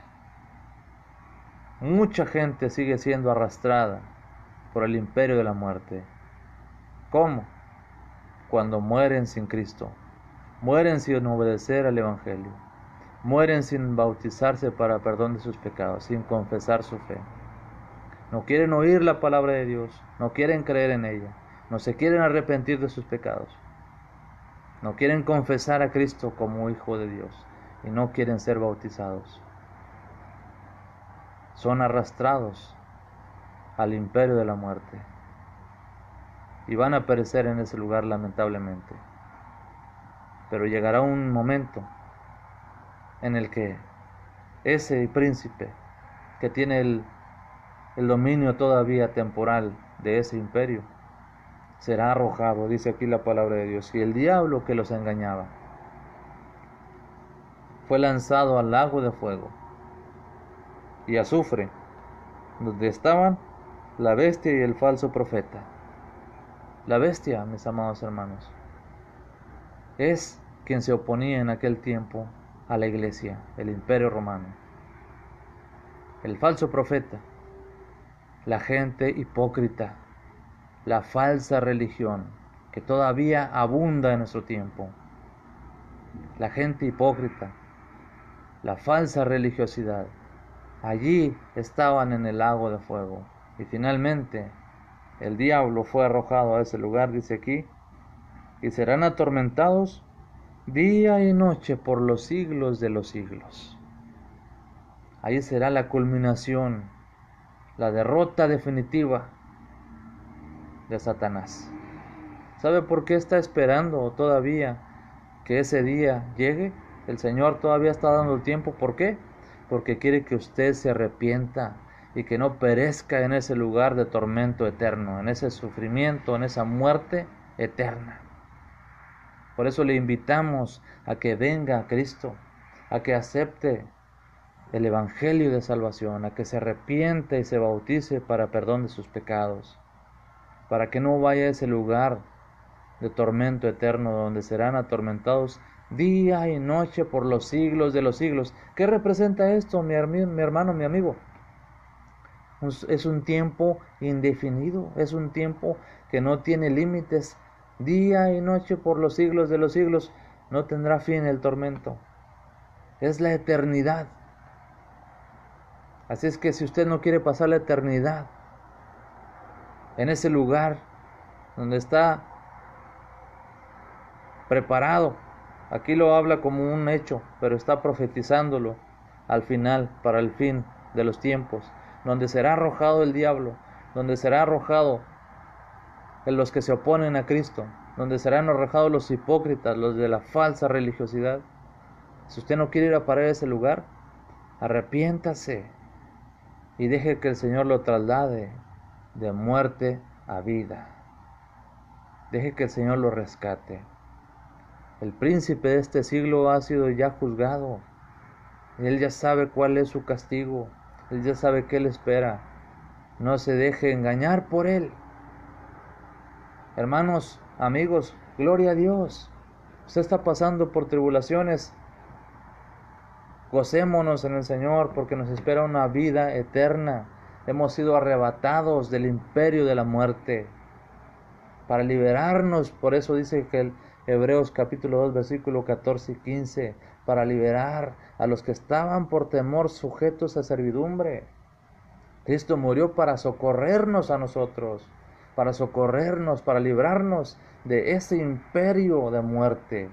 Mucha gente sigue siendo arrastrada por el imperio de la muerte. ¿Cómo? Cuando mueren sin Cristo, mueren sin obedecer al Evangelio, mueren sin bautizarse para perdón de sus pecados, sin confesar su fe. No quieren oír la palabra de Dios, no quieren creer en ella, no se quieren arrepentir de sus pecados, no quieren confesar a Cristo como Hijo de Dios y no quieren ser bautizados. Son arrastrados al imperio de la muerte y van a perecer en ese lugar lamentablemente. Pero llegará un momento en el que ese príncipe que tiene el dominio todavía temporal de ese imperio será arrojado, dice aquí la palabra de Dios, y el diablo que los engañaba fue lanzado al lago de fuego y azufre, donde estaban la bestia y el falso profeta. La bestia, mis amados hermanos, es quien se oponía en aquel tiempo a la iglesia, el imperio romano. El falso profeta, la gente hipócrita, la falsa religión que todavía abunda en nuestro tiempo. La gente hipócrita, la falsa religiosidad, allí estaban en el lago de fuego. Y finalmente el diablo fue arrojado a ese lugar, dice aquí, y serán atormentados día y noche por los siglos de los siglos. Ahí será la culminación, la derrota definitiva de Satanás. ¿Sabe por qué está esperando todavía que ese día llegue? El Señor todavía está dando tiempo. ¿Por qué? Porque quiere que usted se arrepienta y que no perezca en ese lugar de tormento eterno, en ese sufrimiento, en esa muerte eterna. Por eso le invitamos a que venga a Cristo, a que acepte el Evangelio de salvación, a que se arrepienta y se bautice para perdón de sus pecados, para que no vaya a ese lugar de tormento eterno donde serán atormentados día y noche por los siglos de los siglos. ¿Qué representa esto, mi hermano, mi amigo? Es un tiempo indefinido, es un tiempo que no tiene límites. Día y noche por los siglos de los siglos, no tendrá fin el tormento. Es la eternidad. Así es que si usted no quiere pasar la eternidad en ese lugar donde está preparado, aquí lo habla como un hecho, pero está profetizándolo al final, para el fin de los tiempos, donde será arrojado el diablo, donde será arrojado en los que se oponen a Cristo, donde serán arrojados los hipócritas, los de la falsa religiosidad. Si usted no quiere ir a parar a ese lugar, arrepiéntase y deje que el Señor lo traslade de muerte a vida. Deje que el Señor lo rescate. El príncipe de este siglo ha sido ya juzgado. Él ya sabe cuál es su castigo. Él ya sabe qué le espera. No se deje engañar por él. Hermanos, amigos, gloria a Dios. Usted está pasando por tribulaciones. Gocémonos en el Señor porque nos espera una vida eterna. Hemos sido arrebatados del imperio de la muerte para liberarnos. Por eso dice que el Hebreos capítulo 2 versículo 14 y 15, para liberar a los que estaban por temor sujetos a servidumbre. Cristo murió para socorrernos a nosotros, para socorrernos, para librarnos de ese imperio de muerte.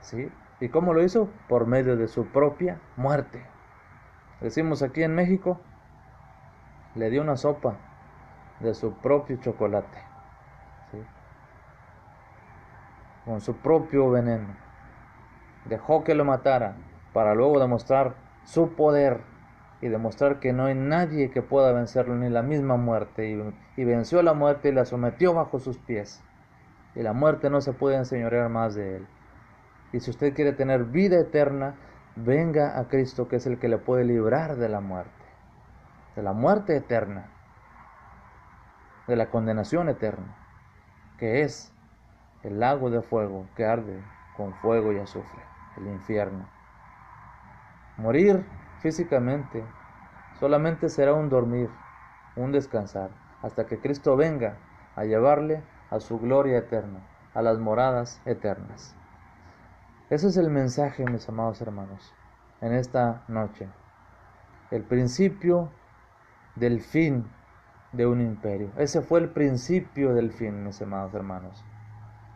¿Sí? ¿Y cómo lo hizo? Por medio de su propia muerte. Decimos aquí en México, le dio una sopa de su propio chocolate, ¿sí? Con su propio veneno. Dejó que lo matara para luego demostrar su poder y demostrar que no hay nadie que pueda vencerlo, ni la misma muerte. Y venció a la muerte y la sometió bajo sus pies. Y la muerte no se puede enseñorear más de él. Y si usted quiere tener vida eterna, venga a Cristo, que es el que le puede librar de la muerte eterna, de la condenación eterna, que es el lago de fuego que arde con fuego y azufre, el infierno. Morir físicamente solamente será un dormir, un descansar. hasta que Cristo venga a llevarle a su gloria eterna, a las moradas eternas. Ese es el mensaje, mis amados hermanos, en esta noche. El principio del fin de un imperio. Ese fue el principio del fin, mis amados hermanos.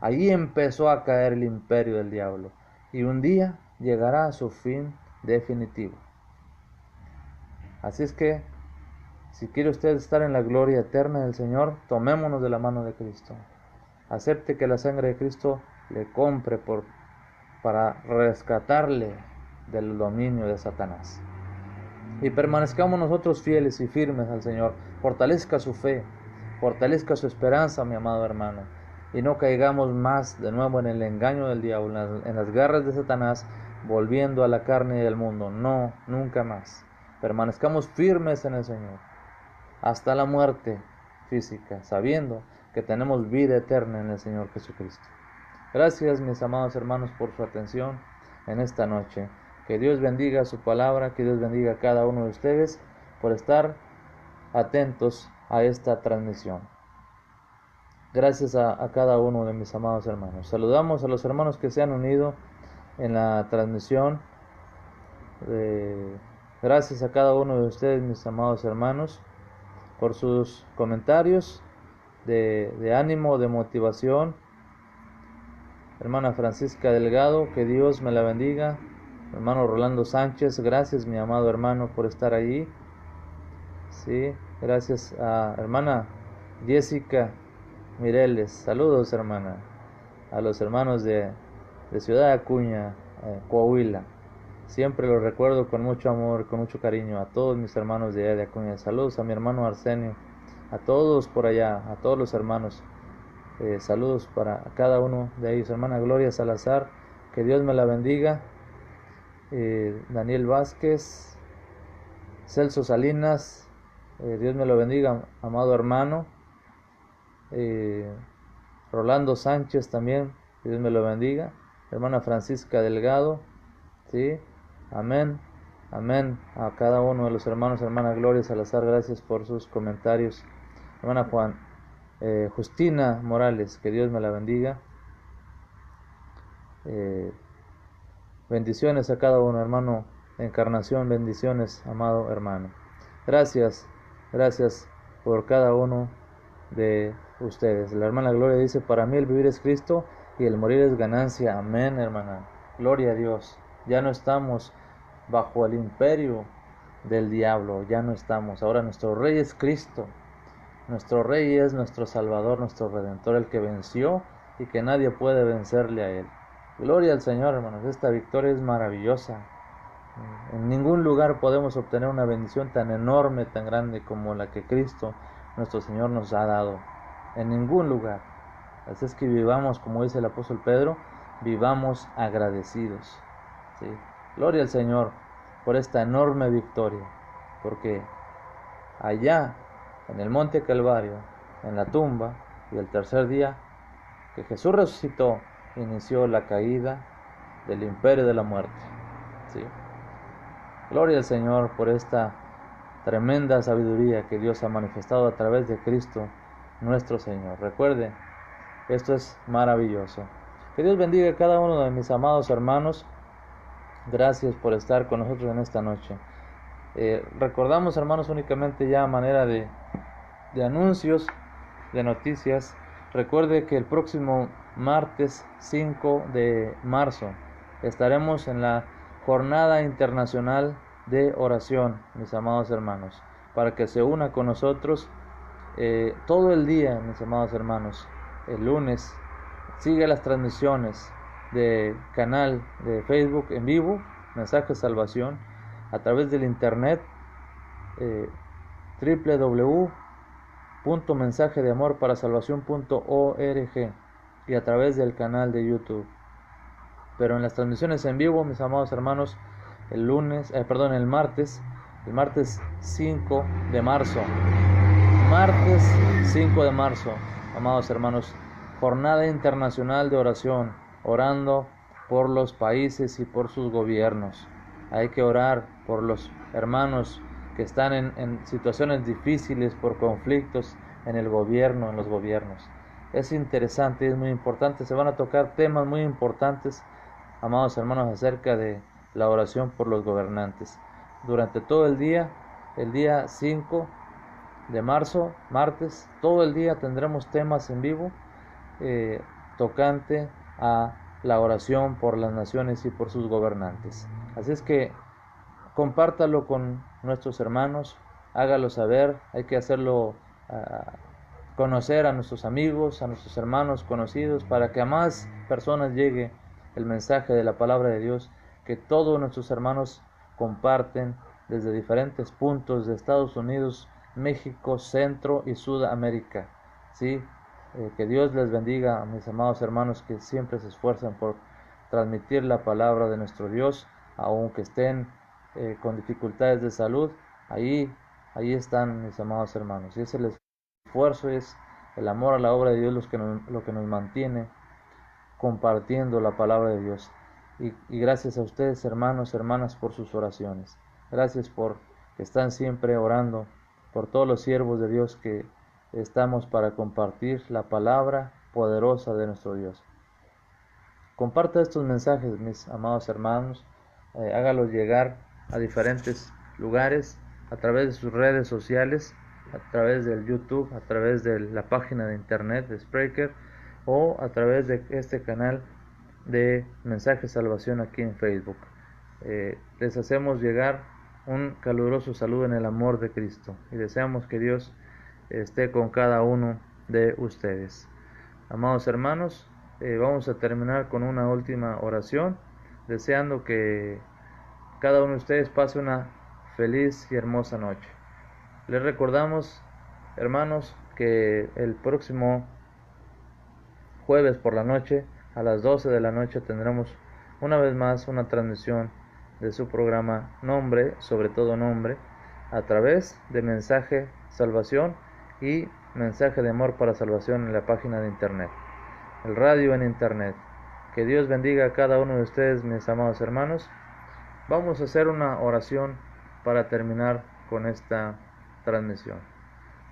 Allí empezó a caer el imperio del diablo y un día llegará a su fin definitivo. Así es que, si quiere usted estar en la gloria eterna del Señor, tomémonos de la mano de Cristo. Acepte que la sangre de Cristo le compre para rescatarle del dominio de Satanás. Y permanezcamos nosotros fieles y firmes al Señor. Fortalezca su fe, fortalezca su esperanza, mi amado hermano. Y no caigamos más de nuevo en el engaño del diablo, en las garras de Satanás, volviendo a la carne y al mundo. No, nunca más. Permanezcamos firmes en el Señor, hasta la muerte física, sabiendo que tenemos vida eterna en el Señor Jesucristo. Gracias, mis amados hermanos, por su atención en esta noche. Que Dios bendiga su palabra, que Dios bendiga a cada uno de ustedes por estar atentos a esta transmisión. Gracias a cada uno de mis amados hermanos. Saludamos a los hermanos que se han unido en la transmisión. Gracias a cada uno de ustedes, mis amados hermanos, por sus comentarios de ánimo, de motivación. Hermana Francisca Delgado, que Dios me la bendiga. Hermano Rolando Sánchez, gracias, mi amado hermano, por estar allí. Sí, gracias a hermana Jessica Mireles. Saludos, hermana. A los hermanos de Ciudad Acuña, Coahuila. Siempre los recuerdo con mucho amor, con mucho cariño. A todos mis hermanos de Acuña. Saludos a mi hermano Arsenio. A todos por allá, a todos los hermanos. Saludos para cada uno de ellos. Hermana Gloria Salazar, que Dios me la bendiga. Daniel Vázquez, Celso Salinas, Dios me lo bendiga, amado hermano. Rolando Sánchez también, Dios me lo bendiga. Hermana Francisca Delgado, sí, amén, amén. A cada uno de los hermanos. Hermana Gloria Salazar, gracias por sus comentarios. Hermana Justina Morales, que Dios me la bendiga. Bendiciones a cada uno, hermano Encarnación, bendiciones, amado hermano. Gracias por cada uno de ustedes. La hermana Gloria dice: para mí el vivir es Cristo y el morir es ganancia. Amén, hermana. Gloria a Dios. Ya no estamos bajo el imperio del diablo, ya no estamos. Ahora nuestro Rey es Cristo. Nuestro Rey es nuestro Salvador, nuestro Redentor, el que venció y que nadie puede vencerle a Él. Gloria al Señor, hermanos. Esta victoria es maravillosa. En ningún lugar podemos obtener una bendición tan enorme, tan grande como la que Cristo, nuestro Señor, nos ha dado. En ningún lugar. Así es que vivamos, como dice el apóstol Pedro, vivamos agradecidos. ¿Sí? Gloria al Señor por esta enorme victoria. Porque allá, en el monte Calvario, en la tumba, y el tercer día que Jesús resucitó, inició la caída del imperio de la muerte. ¿Sí? Gloria al Señor por esta tremenda sabiduría que Dios ha manifestado a través de Cristo nuestro Señor. Recuerde, esto es maravilloso. Que Dios bendiga a cada uno de mis amados hermanos. Gracias por estar con nosotros en esta noche. Recordamos, hermanos, únicamente ya a manera de anuncios, de noticias. Recuerde que el próximo martes 5 de marzo estaremos en la Jornada Internacional de Oración, mis amados hermanos, para que se una con nosotros todo el día, mis amados hermanos. El lunes sigue las transmisiones de canal de Facebook en vivo, Mensaje Salvación, a través del internet, www.mensajedeamorparasalvacion.org, y a través del canal de YouTube. Pero en las transmisiones en vivo, mis amados hermanos, el martes 5 de marzo. Martes 5 de marzo, amados hermanos, Jornada Internacional de Oración, orando por los países y por sus gobiernos. Hay que orar por los hermanos que están en situaciones difíciles, por conflictos, en el gobierno, en los gobiernos. Es interesante, es muy importante, se van a tocar temas muy importantes, amados hermanos, acerca de la oración por los gobernantes. Durante todo el día 5 de marzo, martes, todo el día tendremos temas en vivo tocante a la oración por las naciones y por sus gobernantes. Así es que compártalo con nuestros hermanos, hágalo saber, hay que hacerlo conocer a nuestros amigos, a nuestros hermanos conocidos, para que a más personas llegue el mensaje de la palabra de Dios que todos nuestros hermanos comparten desde diferentes puntos de Estados Unidos, México, Centro y Sudamérica. ¿Sí? Que Dios les bendiga a mis amados hermanos que siempre se esfuerzan por transmitir la palabra de nuestro Dios, aunque estén con dificultades de salud. Ahí están mis amados hermanos, y es el esfuerzo, es el amor a la obra de Dios lo que nos mantiene compartiendo la palabra de Dios. Y gracias a ustedes, hermanos, hermanas, por sus oraciones. Gracias por que están siempre orando por todos los siervos de Dios que estamos para compartir la palabra poderosa de nuestro Dios. Comparta estos mensajes, mis amados hermanos, hágalos llegar a diferentes lugares a través de sus redes sociales, a través del YouTube, a través de la página de internet de Spreaker o a través de este canal de Mensaje Salvación aquí en Facebook. Les hacemos llegar un caluroso saludo en el amor de Cristo y deseamos que Dios esté con cada uno de ustedes. Amados hermanos, vamos a terminar con una última oración, deseando que cada uno de ustedes pase una feliz y hermosa noche. Les recordamos, hermanos, que el próximo jueves por la noche, a las 12 de la noche, tendremos una vez más una transmisión de su programa Nombre, sobre todo Nombre, a través de Mensaje Salvación y Mensaje de Amor para Salvación en la página de internet, el radio en internet. Que Dios bendiga a cada uno de ustedes, mis amados hermanos. Vamos a hacer una oración para terminar con esta transmisión.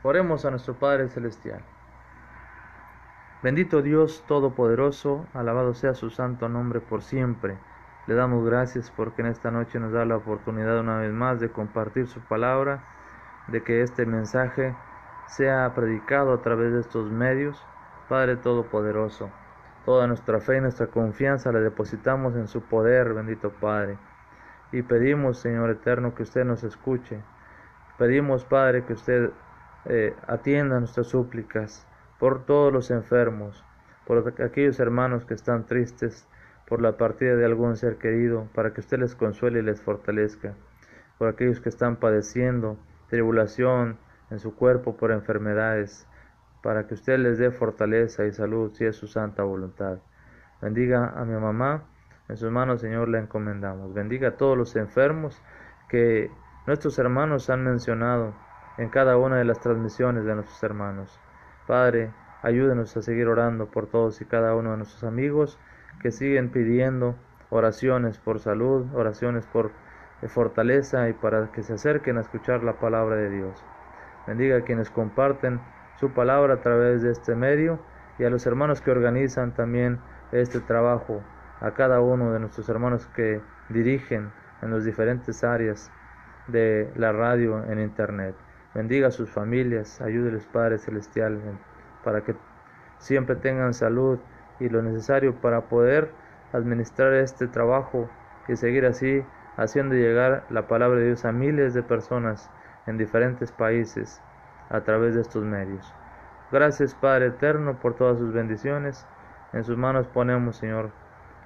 Oremos a nuestro Padre Celestial. Bendito Dios Todopoderoso, alabado sea su santo nombre por siempre. Le damos gracias porque en esta noche nos da la oportunidad una vez más de compartir su palabra, de que este mensaje sea predicado a través de estos medios. Padre Todopoderoso, toda nuestra fe y nuestra confianza la depositamos en su poder, bendito Padre. Y pedimos, Señor eterno, que usted nos escuche. Pedimos, Padre, que usted atienda nuestras súplicas por todos los enfermos, por aquellos hermanos que están tristes por la partida de algún ser querido, para que usted les consuele y les fortalezca, por aquellos que están padeciendo tribulación en su cuerpo por enfermedades, para que usted les dé fortaleza y salud, si es su santa voluntad. Bendiga a mi mamá, en sus manos, Señor, la encomendamos. Bendiga a todos los enfermos que nuestros hermanos han mencionado en cada una de las transmisiones de nuestros hermanos. Padre, ayúdenos a seguir orando por todos y cada uno de nuestros amigos que siguen pidiendo oraciones por salud, oraciones por fortaleza y para que se acerquen a escuchar la palabra de Dios. Bendiga a quienes comparten su palabra a través de este medio y a los hermanos que organizan también este trabajo, a cada uno de nuestros hermanos que dirigen en las diferentes áreas de la radio en internet. Bendiga a sus familias, ayúdeles, Padre Celestial, para que siempre tengan salud y lo necesario para poder administrar este trabajo y seguir así haciendo llegar la palabra de Dios a miles de personas en diferentes países a través de estos medios. Gracias, Padre eterno, por todas sus bendiciones. En sus manos ponemos, Señor,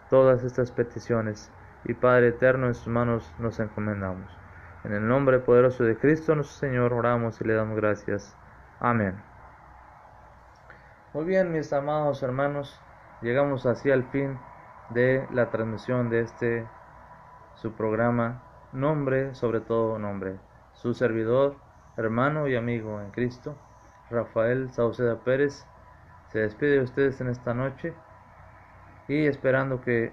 todas estas peticiones, y Padre eterno, en sus manos nos encomendamos. En el nombre poderoso de Cristo nuestro Señor oramos y le damos gracias. Amén. Muy bien, mis amados hermanos, llegamos así al fin de la transmisión de su programa Nombre, sobre todo Nombre. Su servidor, hermano y amigo en Cristo, Rafael Sauceda Pérez, se despide de ustedes en esta noche y esperando que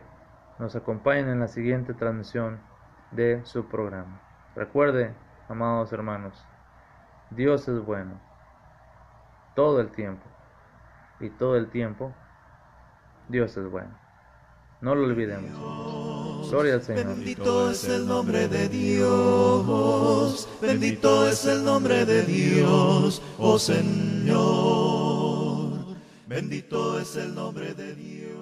nos acompañen en la siguiente transmisión de su programa. Recuerde, amados hermanos, Dios es bueno. todo el tiempo. Y todo el tiempo Dios es bueno. No lo olvidemos. Gloria al Señor. Bendito es el nombre de Dios, bendito es el nombre de Dios, oh Señor. Bendito es el nombre de Dios.